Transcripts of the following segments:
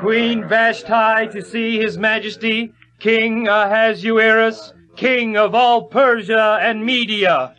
Queen Vashti to see His Majesty, King Ahasuerus, King of all Persia and Media.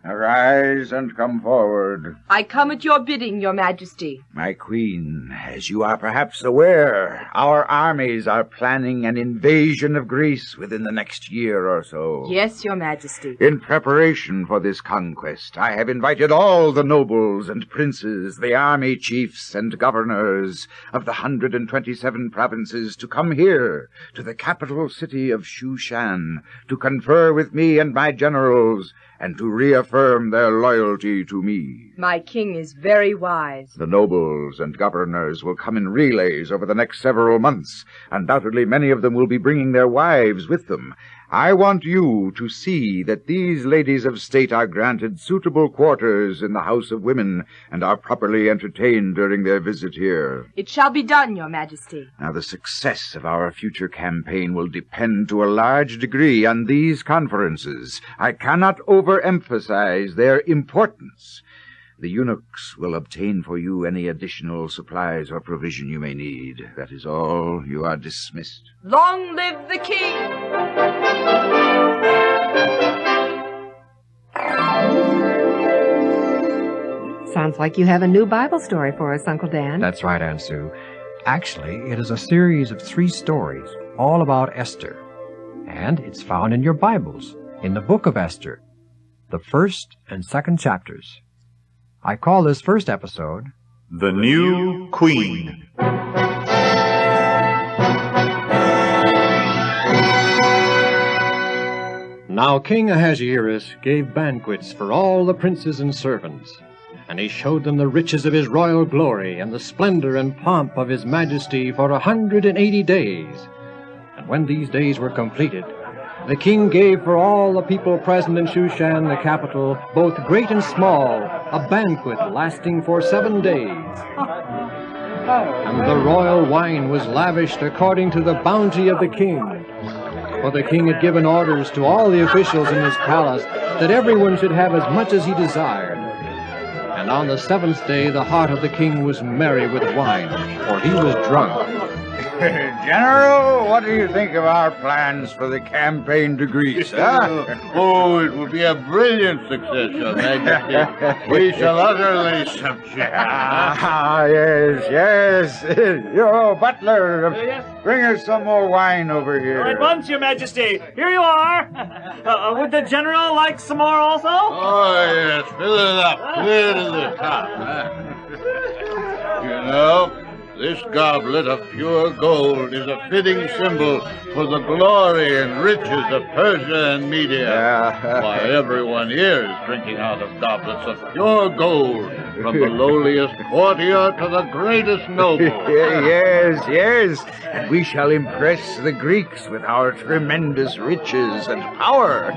Arise and come forward. I come at your bidding, your majesty. My queen, as you are perhaps aware, our armies are planning an invasion of Greece within the next year or so. Yes, your majesty. In preparation for this conquest, I have invited all the nobles and princes, the army chiefs and governors of the 127 provinces to come here, to the capital city of Shushan, to confer with me and my generals, and to reaffirm their loyalty to me. My king is very wise. The nobles and governors will come in relays over the next several months. Undoubtedly, many of them will be bringing their wives with them. I want you to see that these ladies of state are granted suitable quarters in the House of Women and are properly entertained during their visit here. It shall be done, your majesty. Now, the success of our future campaign will depend to a large degree on these conferences. I cannot overemphasize their importance. The eunuchs will obtain for you any additional supplies or provision you may need. That is all. You are dismissed. Long live the king! Sounds like you have a new Bible story for us, Uncle Dan. That's right, Aunt Sue. Actually, it is a series of 3 stories, all about Esther. And it's found in your Bibles, in the book of Esther, the 1st and 2nd chapters. I call this first episode, The New Queen. Now King Ahasuerus gave banquets for all the princes and servants, and he showed them the riches of his royal glory and the splendor and pomp of his majesty for 180 days. And when these days were completed, the king gave for all the people present in Shushan, the capital, both great and small, a banquet lasting for 7 days. And the royal wine was lavished according to the bounty of the king. For the king had given orders to all the officials in his palace that everyone should have as much as he desired. And on the 7th day the heart of the king was merry with wine, for he was drunk. General, what do you think of our plans for the campaign to Greece, huh? Oh, it will be a brilliant success, Your Majesty. We shall utterly subject. Yes. Yo, butler, bring us some more wine over here. At once, Your Majesty. Here you are. Would the general like some more also? Oh, yes, fill it up, clear to the top. You know, this goblet of pure gold is a fitting symbol for the glory and riches of Persia and Media. Why, everyone here is drinking out of goblets of pure gold, from the lowliest courtier to the greatest noble. Yes. And we shall impress the Greeks with our tremendous riches and power.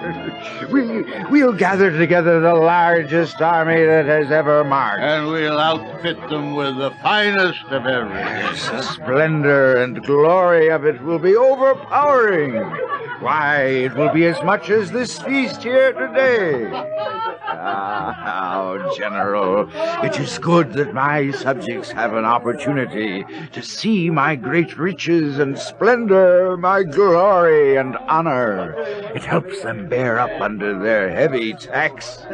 We'll gather together the largest army that has ever marched. And we'll outfit them with the finest of everything. Yes, the splendor and glory of it will be overpowering. Why, it will be as much as this feast here today. General, it is good that my subjects have an opportunity to see my great riches and splendor, my glory and honor. It helps them bear up under their heavy taxes.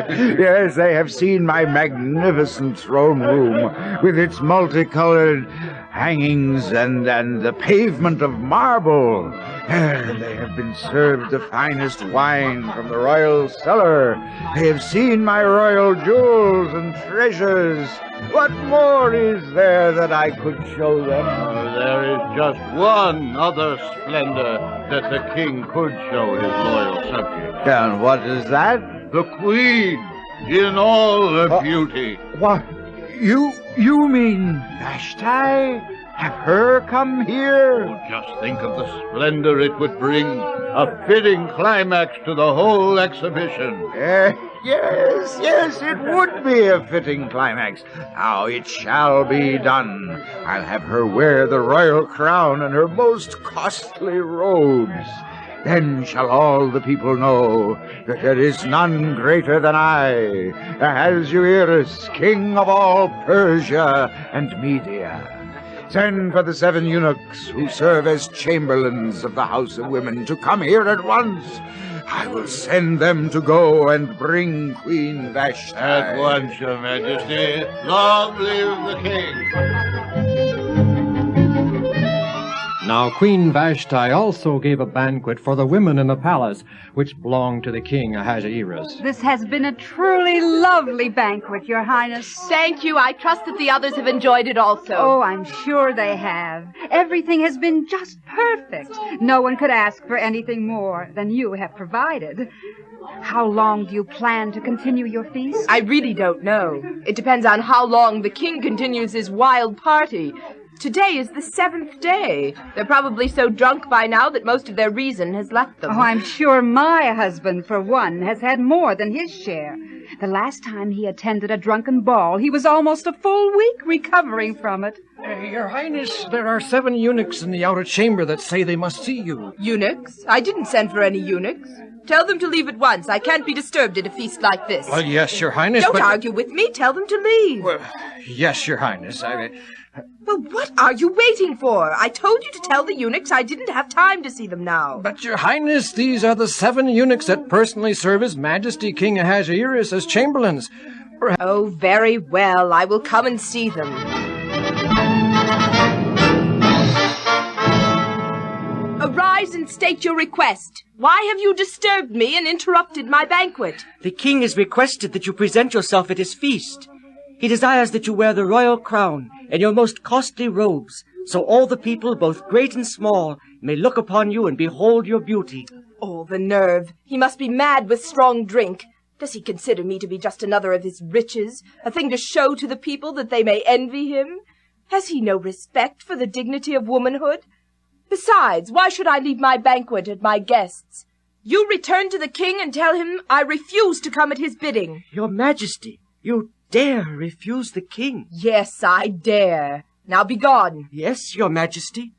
Yes, they have seen my magnificent throne room with its multicolored hangings and the pavement of marble. And they have been served the finest wine from the royal cellar. They have seen my royal jewels and treasures. What more is there that I could show them? There is just one other splendor that the king could show his loyal subjects. And what is that? The queen, in all her beauty. What? You mean Vashti? Have her come here? Oh, just think of the splendor it would bring. A fitting climax to the whole exhibition. Yes, it would be a fitting climax. Now it shall be done. I'll have her wear the royal crown and her most costly robes. Then shall all the people know that there is none greater than I, Ahasuerus, king of all Persia and Media. Send for the 7 eunuchs who serve as chamberlains of the House of Women to come here at once. I will send them to go and bring Queen Vashti. At once, Your Majesty. Long live the king. Now Queen Vashti also gave a banquet for the women in the palace, which belonged to the king Ahasuerus. This has been a truly lovely banquet, Your Highness. Thank you. I trust that the others have enjoyed it also. Oh, I'm sure they have. Everything has been just perfect. No one could ask for anything more than you have provided. How long do you plan to continue your feast? I really don't know. It depends on how long the king continues his wild party. Today is the 7th day. They're probably so drunk by now that most of their reason has left them. Oh, I'm sure my husband, for one, has had more than his share. The last time he attended a drunken ball, he was almost a full week recovering from it. Your Highness, there are 7 eunuchs in the outer chamber that say they must see you. Eunuchs? I didn't send for any eunuchs. Tell them to leave at once. I can't be disturbed at a feast like this. Well, yes, Your Highness, Don't argue with me. Tell them to leave. Well, yes, Your Highness. Well, what are you waiting for? I told you to tell the eunuchs I didn't have time to see them now. But, Your Highness, these are the 7 eunuchs that personally serve His Majesty King Ahasuerus as chamberlains. Oh, very well. I will come and see them. Arise and state your request. Why have you disturbed me and interrupted my banquet? The king has requested that you present yourself at his feast. He desires that you wear the royal crown and your most costly robes, so all the people, both great and small, may look upon you and behold your beauty. Oh, the nerve. He must be mad with strong drink. Does he consider me to be just another of his riches, a thing to show to the people that they may envy him? Has he no respect for the dignity of womanhood? Besides, why should I leave my banquet and my guests? You return to the king and tell him I refuse to come at his bidding. Your Majesty, you dare refuse the king? Yes, I dare. Now be gone. Yes, Your Majesty.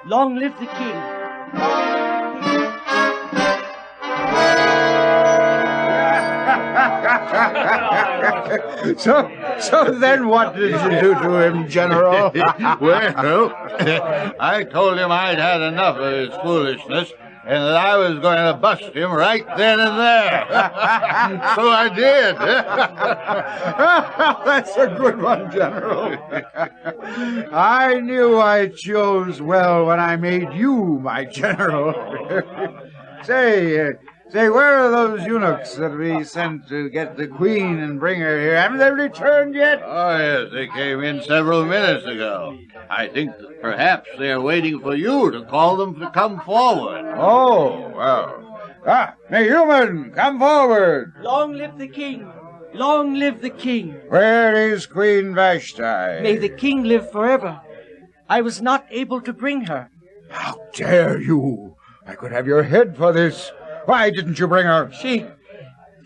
Long live the king. So then what did you do to him, General? Well, I told him I'd had enough of his foolishness and that I was going to bust him right then and there. So I did. That's a good one, General. I knew I chose well when I made you my general. Say, where are those eunuchs that we sent to get the queen and bring her here? Haven't they returned yet? Oh, yes, they came in several minutes ago. I think that perhaps they're waiting for you to call them to come forward. Oh, well. Nehumon, come forward. Long live the king. Long live the king. Where is Queen Vashti? May the king live forever. I was not able to bring her. How dare you? I could have your head for this. Why didn't you bring her? She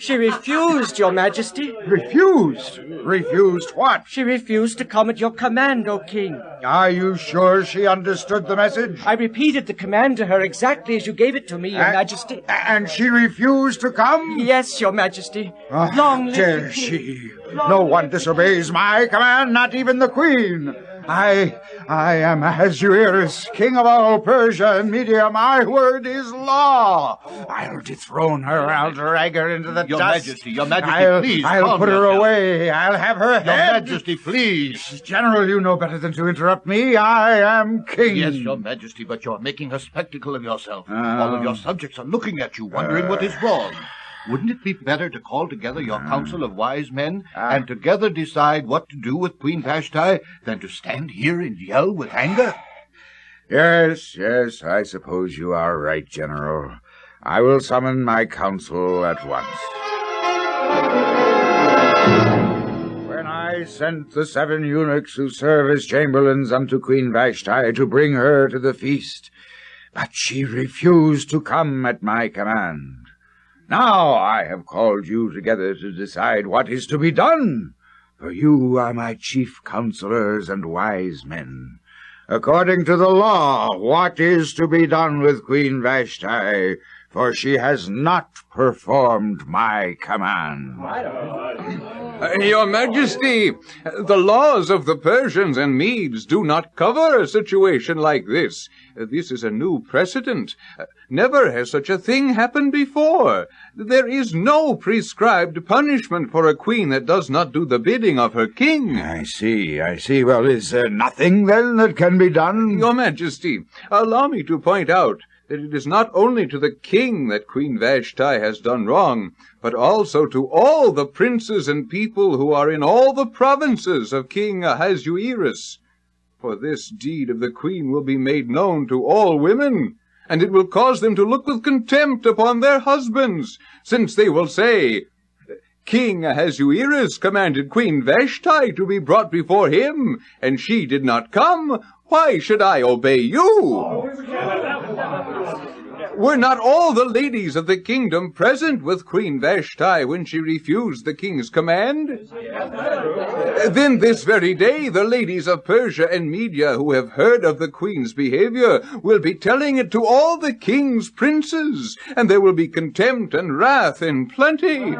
refused, Your Majesty. Refused? Refused what? She refused to come at your command, O king. Are you sure she understood the message? I repeated the command to her exactly as you gave it to me, Your Majesty. And she refused to come? Yes, Your Majesty. Long live dare the king. she? No one disobeys my command, not even the queen. I am Ahasuerus, king of all Persia and Media. My word is law. I'll dethrone her. I'll drag her into the dust. Your Majesty, please. I'll put her away. I'll have her head. Your Majesty, please. General, you know better than to interrupt me. I am king. Yes, Your Majesty, but you're making a spectacle of yourself. All of your subjects are looking at you, wondering what is wrong. Wouldn't it be better to call together your council of wise men and together decide what to do with Queen Vashti than to stand here and yell with anger? Yes, I suppose you are right, General. I will summon my council at once. When I sent the 7 eunuchs who serve as chamberlains unto Queen Vashti to bring her to the feast, but she refused to come at my command. Now I have called you together to decide what is to be done, for you are my chief counselors and wise men. According to the law, what is to be done with Queen Vashti? for she has not performed my command. Your Majesty, the laws of the Persians and Medes do not cover a situation like this. This is a new precedent. Never has such a thing happened before. There is no prescribed punishment for a queen that does not do the bidding of her king. I see. Well, is there nothing, then, that can be done? Your Majesty, allow me to point out that it is not only to the king that Queen Vashti has done wrong, but also to all the princes and people who are in all the provinces of King Ahasuerus. For this deed of the queen will be made known to all women, and it will cause them to look with contempt upon their husbands, since they will say, King Ahasuerus commanded Queen Vashti to be brought before him, and she did not come. Why should I obey you? Were not all the ladies of the kingdom present with Queen Vashti when she refused the king's command? Then this very day the ladies of Persia and Media who have heard of the queen's behavior will be telling it to all the king's princes, and there will be contempt and wrath in plenty.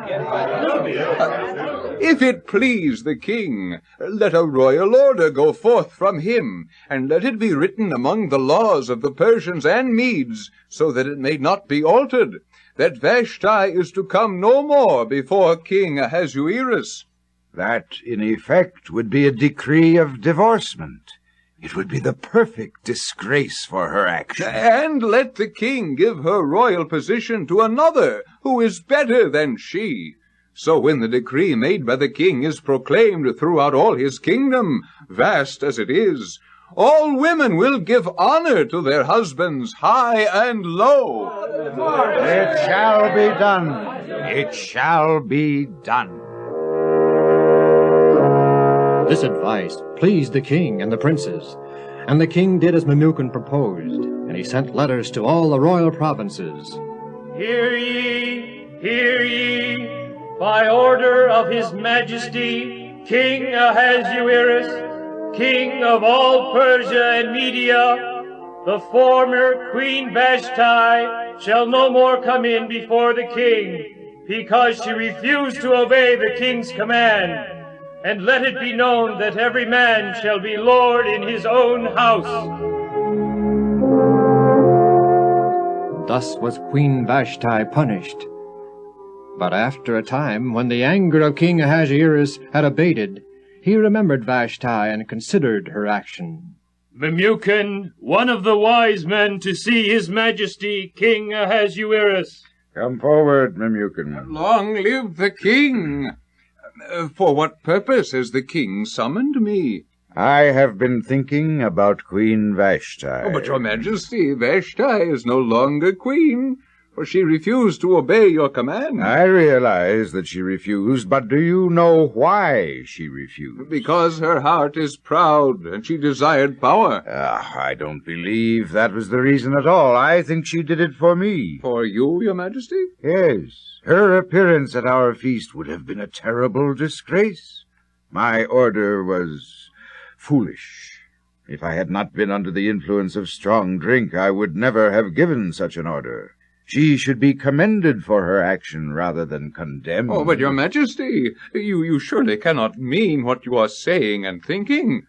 If it please the king, let a royal order go forth from him, and let it be written among the laws of the Persians and Medes, so that it may not be altered, that Vashti is to come no more before King Ahasuerus. That, in effect, would be a decree of divorcement. It would be the perfect disgrace for her action. And let the king give her royal position to another who is better than she. So when the decree made by the king is proclaimed throughout all his kingdom, vast as it is, all women will give honor to their husbands, high and low. It shall be done. It shall be done. This advice pleased the king and the princes, and the king did as Memucan proposed, and he sent letters to all the royal provinces. Hear ye, by order of his majesty, King Ahasuerus, king of all Persia and Media, the former Queen Vashti shall no more come in before the king, because she refused to obey the king's command. And let it be known that every man shall be lord in his own house. Thus was Queen Vashti punished. But after a time, when the anger of King Ahasuerus had abated, he remembered Vashti and considered her action. Memucan, one of the wise men, to see his majesty, King Ahasuerus. Come forward, Memucan. Long live the king! For what purpose has the king summoned me? I have been thinking about Queen Vashti. But your majesty, Vashti is no longer queen, for she refused to obey your command. I realize that she refused, but do you know why she refused? Because her heart is proud, and she desired power. I don't believe that was the reason at all. I think she did it for me. For you, your majesty? Yes. Her appearance at our feast would have been a terrible disgrace. My order was foolish. If I had not been under the influence of strong drink, I would never have given such an order. She should be commended for her action rather than condemned. Oh, but your majesty, you surely cannot mean what you are saying and thinking.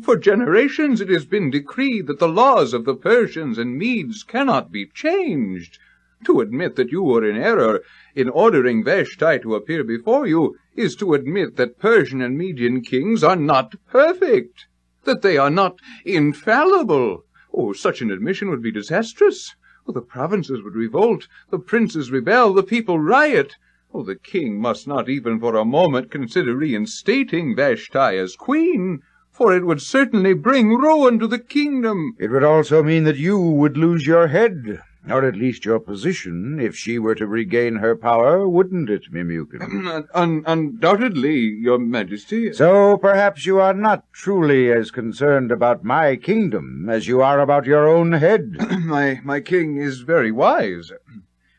For generations it has been decreed that the laws of the Persians and Medes cannot be changed. To admit that you were in error in ordering Vashti to appear before you is to admit that Persian and Median kings are not perfect, that they are not infallible. Oh, such an admission would be disastrous. Oh, the provinces would revolt, the princes rebel, the people riot. Oh, the king must not even for a moment consider reinstating Vashti as queen, for it would certainly bring ruin to the kingdom. It would also mean that you would lose your head, or at least your position, if she were to regain her power, wouldn't it, Memucan? Undoubtedly, your majesty. So perhaps you are not truly as concerned about my kingdom as you are about your own head. My king is very wise.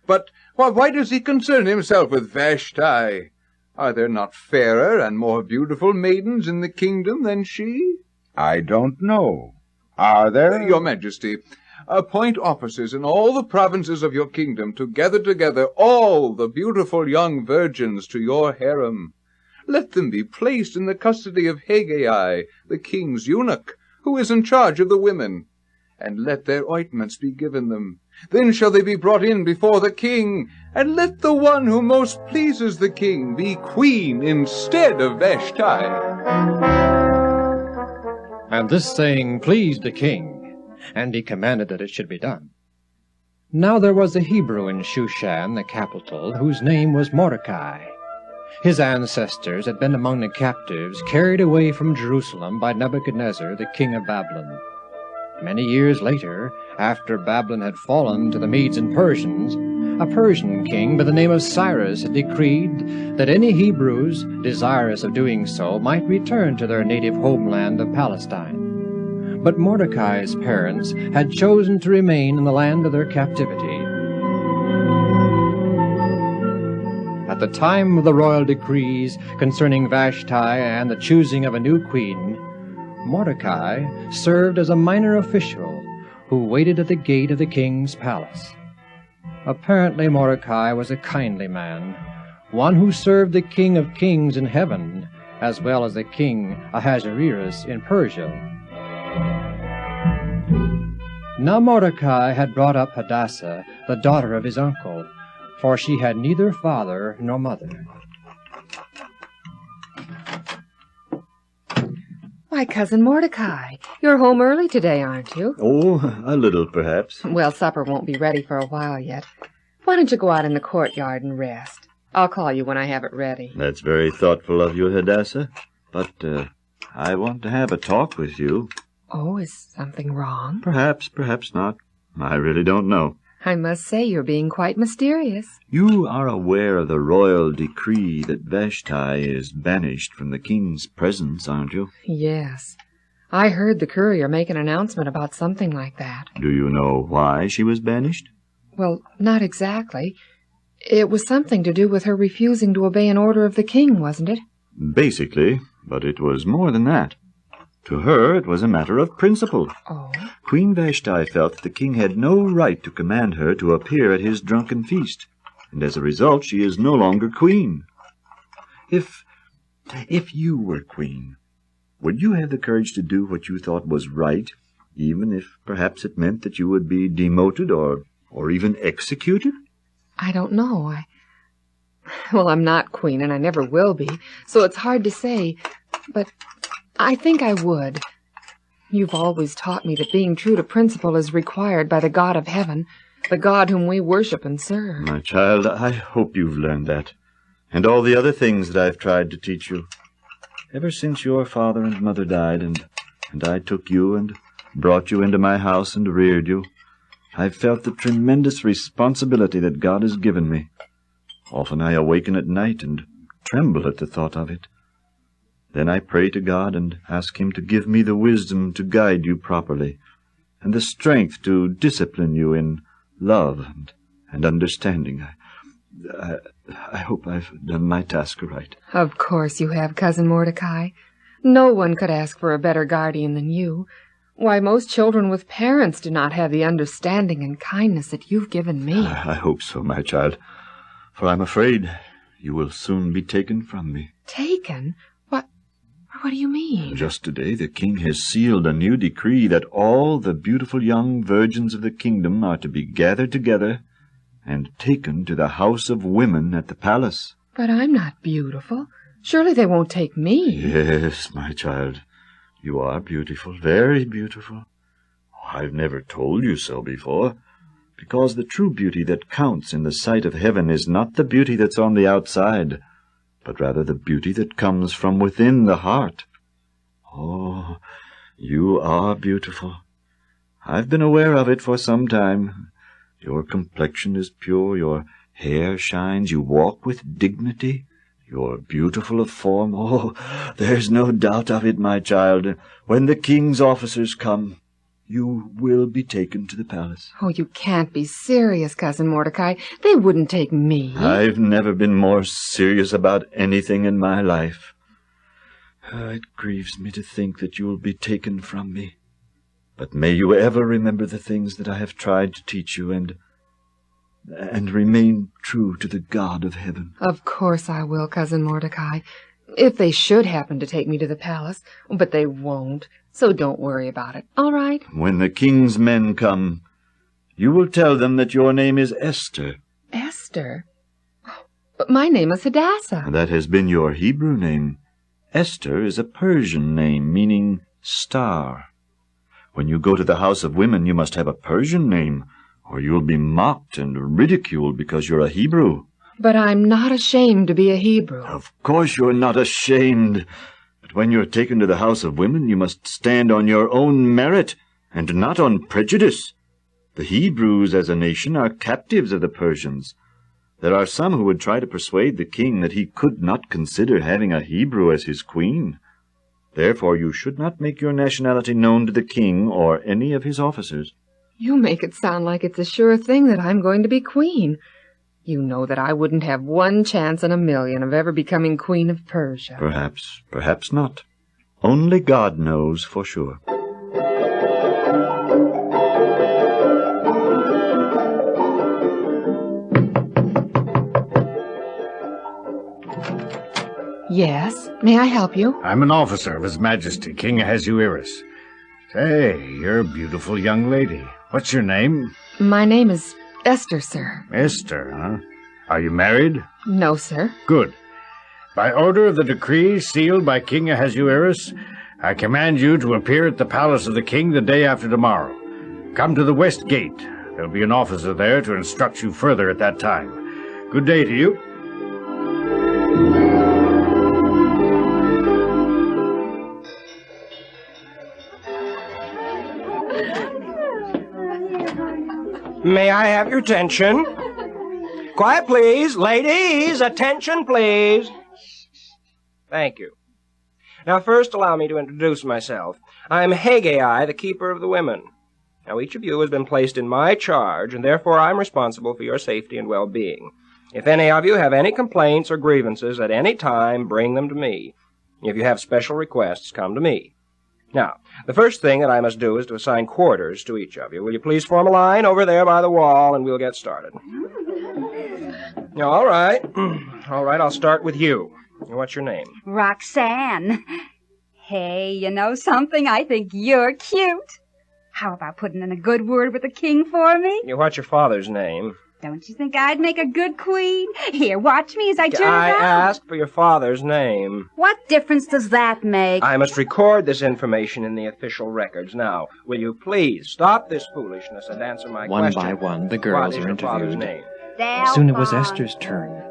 But why does he concern himself with Vashti? Are there not fairer and more beautiful maidens in the kingdom than she? I don't know. Are there? Your majesty, appoint officers in all the provinces of your kingdom to gather together all the beautiful young virgins to your harem. Let them be placed in the custody of Haggai, the king's eunuch, who is in charge of the women, and let their ointments be given them. Then shall they be brought in before the king, and let the one who most pleases the king be queen instead of Vashti. And this saying pleased the king, and he commanded that it should be done. Now there was a Hebrew in Shushan, the capital, whose name was Mordecai. His ancestors had been among the captives carried away from Jerusalem by Nebuchadnezzar, the king of Babylon. Many years later, after Babylon had fallen to the Medes and Persians, a Persian king by the name of Cyrus had decreed that any Hebrews desirous of doing so might return to their native homeland of Palestine. But Mordecai's parents had chosen to remain in the land of their captivity. At the time of the royal decrees concerning Vashti and the choosing of a new queen, Mordecai served as a minor official who waited at the gate of the king's palace. Apparently Mordecai was a kindly man, one who served the King of Kings in heaven as well as the king Ahasuerus in Persia. Now Mordecai had brought up Hadassah, the daughter of his uncle, for she had neither father nor mother. Why, Cousin Mordecai, you're home early today, aren't you? Oh, a little, perhaps. Well, supper won't be ready for a while yet. Why don't you go out in the courtyard and rest? I'll call you when I have it ready. That's very thoughtful of you, Hadassah. But, I want to have a talk with you. Oh, is something wrong? Perhaps, perhaps not. I really don't know. I must say you're being quite mysterious. You are aware of the royal decree that Vashti is banished from the king's presence, aren't you? Yes. I heard the courier make an announcement about something like that. Do you know why she was banished? Well, not exactly. It was something to do with her refusing to obey an order of the king, wasn't it? Basically, but it was more than that. To her, it was a matter of principle. Oh? Queen Vashti felt that the king had no right to command her to appear at his drunken feast, and as a result she is no longer queen. If you were queen, would you have the courage to do what you thought was right, even if perhaps it meant that you would be demoted or even executed? I don't know. Well, I'm not queen, and I never will be, so it's hard to say, but I think I would. You've always taught me that being true to principle is required by the God of heaven, the God whom we worship and serve. My child, I hope you've learned that, and all the other things that I've tried to teach you. Ever since your father and mother died, and I took you and brought you into my house and reared you, I've felt the tremendous responsibility that God has given me. Often I awaken at night and tremble at the thought of it. Then I pray to God and ask Him to give me the wisdom to guide you properly, and the strength to discipline you in love and understanding. I hope I've done my task right. Of course you have, Cousin Mordecai. No one could ask for a better guardian than you. Why, most children with parents do not have the understanding and kindness that you've given me. I hope so, my child, for I'm afraid you will soon be taken from me. Taken? What do you mean? Just today the king has sealed a new decree that all the beautiful young virgins of the kingdom are to be gathered together and taken to the house of women at the palace. But I'm not beautiful. Surely they won't take me. Yes, my child. You are beautiful, very beautiful. I've never told you so before, because the true beauty that counts in the sight of heaven is not the beauty that's on the outside, but rather the beauty that comes from within the heart. Oh, you are beautiful. I've been aware of it for some time. Your complexion is pure, your hair shines, you walk with dignity, you're beautiful of form. Oh, there's no doubt of it, my child. When the king's officers come, you will be taken to the palace. Oh, you can't be serious, Cousin Mordecai. They wouldn't take me. I've never been more serious about anything in my life. It grieves me to think that you'll be taken from me. But may you ever remember the things that I have tried to teach you, and remain true to the God of heaven. Of course I will, Cousin Mordecai. If they should happen to take me to the palace, but they won't, so don't worry about it, all right? When the king's men come, you will tell them that your name is Esther. Esther? But my name is Hadassah. That has been your Hebrew name. Esther is a Persian name, meaning star. When you go to the house of women, you must have a Persian name, or you'll be mocked and ridiculed because you're a Hebrew. But I'm not ashamed to be a Hebrew. Of course you're not ashamed. But when you're taken to the house of women, you must stand on your own merit, and not on prejudice. The Hebrews as a nation are captives of the Persians. There are some who would try to persuade the king that he could not consider having a Hebrew as his queen. Therefore you should not make your nationality known to the king or any of his officers. You make it sound like it's a sure thing that I'm going to be queen. You know that I wouldn't have one chance in a million of ever becoming Queen of Persia. Perhaps, perhaps not. Only God knows for sure. Yes, may I help you? I'm an officer of His Majesty, King Ahasuerus. Say, you're a beautiful young lady. What's your name? My name is Esther, sir. Esther, huh? Are you married? No, sir. Good. By order of the decree sealed by King Ahasuerus, I command you to appear at the palace of the king the day after tomorrow. Come to the west gate. There'll be an officer there to instruct you further at that time. Good day to you. May I have your attention? Quiet, please. Ladies, attention, please. Thank you. Now, first, allow me to introduce myself. I'm Haggai, the keeper of the women. Now, each of you has been placed in my charge, and therefore I'm responsible for your safety and well-being. If any of you have any complaints or grievances at any time, bring them to me. If you have special requests, come to me. Now, the first thing that I must do is to assign quarters to each of you. Will you please form a line over there by the wall, and we'll get started. Now, all right. All right, I'll start with you. What's your name? Roxanne. Hey, you know something? I think you're cute. How about putting in a good word with the king for me? What's your father's name? Don't you think I'd make a good queen? Here, watch me as I turn I around. asked for your father's name. What difference does that make? I must record this information in the official records. Now, will you please stop this foolishness and answer my question? One by one, the girls are Your father's interviewed. name? Soon it was Esther's turn.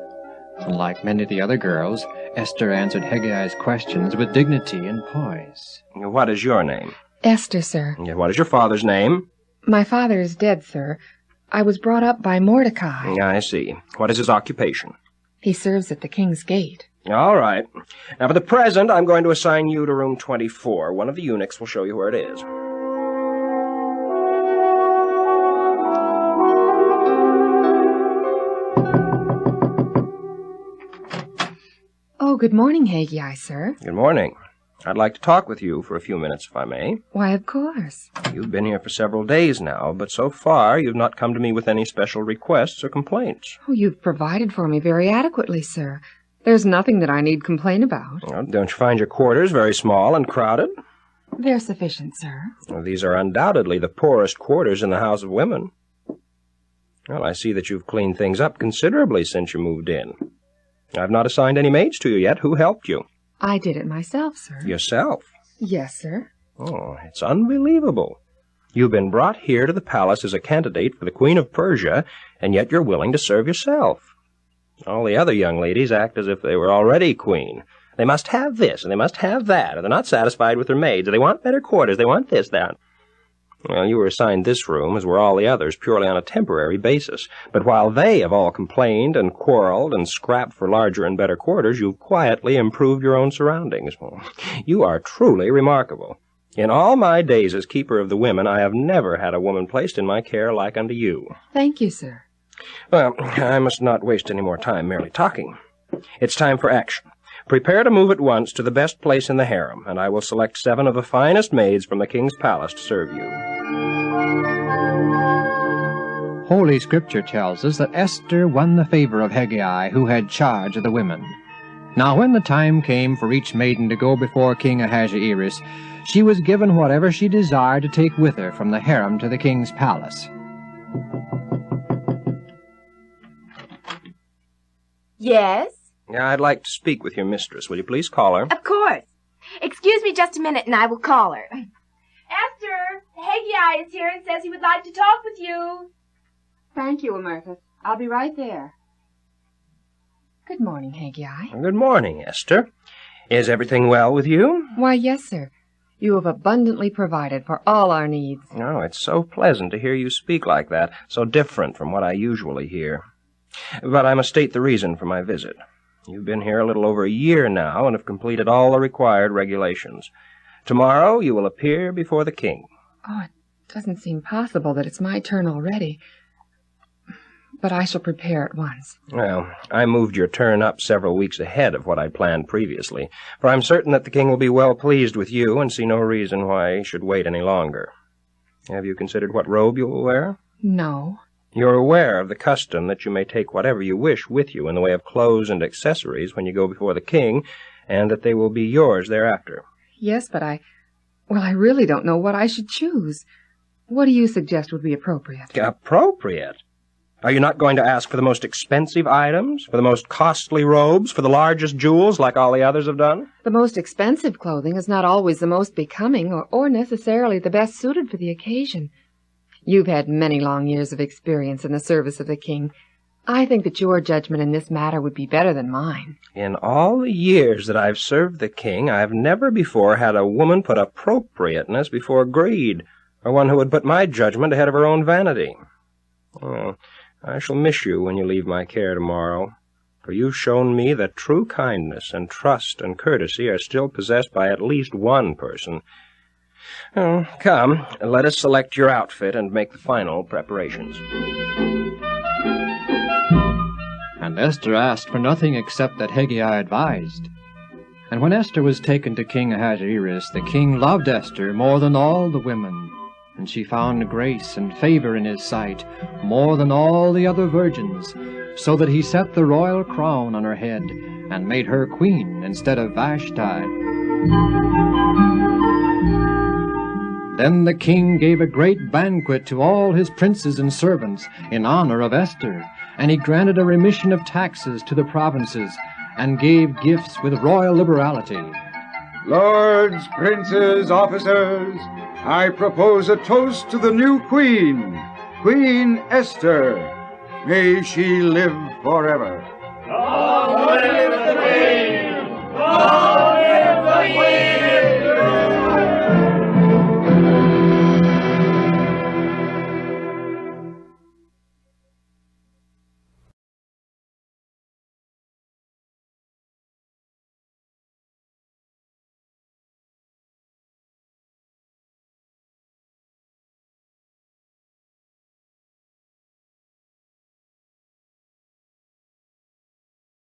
Unlike many of the other girls, Esther answered Haggai's questions with dignity and poise. What is your name? Esther, sir. What is your father's name? My father is dead, sir. I was brought up by Mordecai. I see. What is his occupation? He serves at the king's gate. All right. Now, for the present, I'm going to assign you to room 24. One of the eunuchs will show you where it is. Oh, good morning, Haggai, sir. Good morning. I'd like to talk with you for a few minutes, if I may. Why, of course. You've been here for several days now, but so far you've not come to me with any special requests or complaints. Oh, you've provided for me very adequately, sir. There's nothing that I need complain about. Well, don't you find your quarters very small and crowded? They're sufficient, sir. Well, these are undoubtedly the poorest quarters in the House of Women. Well, I see that you've cleaned things up considerably since you moved in. I've not assigned any maids to you yet. Who helped you? I did it myself, sir. Yourself? Yes, sir. Oh, it's unbelievable. You've been brought here to the palace as a candidate for the Queen of Persia, and yet you're willing to serve yourself. All the other young ladies act as if they were already queen. They must have this, and they must have that, and they're not satisfied with their maids, and they want better quarters, they want this, that. Well, you were assigned this room, as were all the others, purely on a temporary basis. But while they have all complained and quarreled and scrapped for larger and better quarters, you've quietly improved your own surroundings. Well, you are truly remarkable. In all my days as keeper of the women, I have never had a woman placed in my care like unto you. Thank you, sir. Well, I must not waste any more time merely talking. It's time for action. Prepare to move at once to the best place in the harem, and I will select 7 of the finest maids from the king's palace to serve you. Holy Scripture tells us that Esther won the favor of Hegai, who had charge of the women. Now when the time came for each maiden to go before King Ahasuerus, she was given whatever she desired to take with her from the harem to the king's palace. Yes? I'd like to speak with your mistress. Will you please call her? Of course. Excuse me just a minute and I will call her. Esther, Hegai is here and says he would like to talk with you. Thank you, Emertus. I'll be right there. Good morning, Hegai. Good morning, Esther. Is everything well with you? Why, yes, sir. You have abundantly provided for all our needs. Oh, it's so pleasant to hear you speak like that, so different from what I usually hear. But I must state the reason for my visit. You've been here a little over a year now and have completed all the required regulations. Tomorrow you will appear before the king. Oh, it doesn't seem possible that it's my turn already. But I shall prepare at once. Well, I moved your turn up several weeks ahead of what I'd planned previously, for I'm certain that the king will be well pleased with you and see no reason why he should wait any longer. Have you considered what robe you will wear? No. You're aware of the custom that you may take whatever you wish with you in the way of clothes and accessories when you go before the king, and that they will be yours thereafter. Yes, but I really don't know what I should choose. What do you suggest would be appropriate? Appropriate? Are you not going to ask for the most expensive items, for the most costly robes, for the largest jewels like all the others have done? The most expensive clothing is not always the most becoming or necessarily the best suited for the occasion. You've had many long years of experience in the service of the king. I think that your judgment in this matter would be better than mine. In all the years that I've served the king, I've never before had a woman put appropriateness before greed, or one who would put my judgment ahead of her own vanity. Oh, I shall miss you when you leave my care tomorrow, for you've shown me that true kindness and trust and courtesy are still possessed by at least one person. Oh, come, let us select your outfit and make the final preparations. And Esther asked for nothing except that Hegai advised. And when Esther was taken to King Ahasuerus, the king loved Esther more than all the women, and she found grace and favor in his sight more than all the other virgins, so that he set the royal crown on her head and made her queen instead of Vashti. Then the king gave a great banquet to all his princes and servants in honor of Esther, and he granted a remission of taxes to the provinces, and gave gifts with royal liberality. Lords, princes, officers, I propose a toast to the new queen, Queen Esther. May she live forever.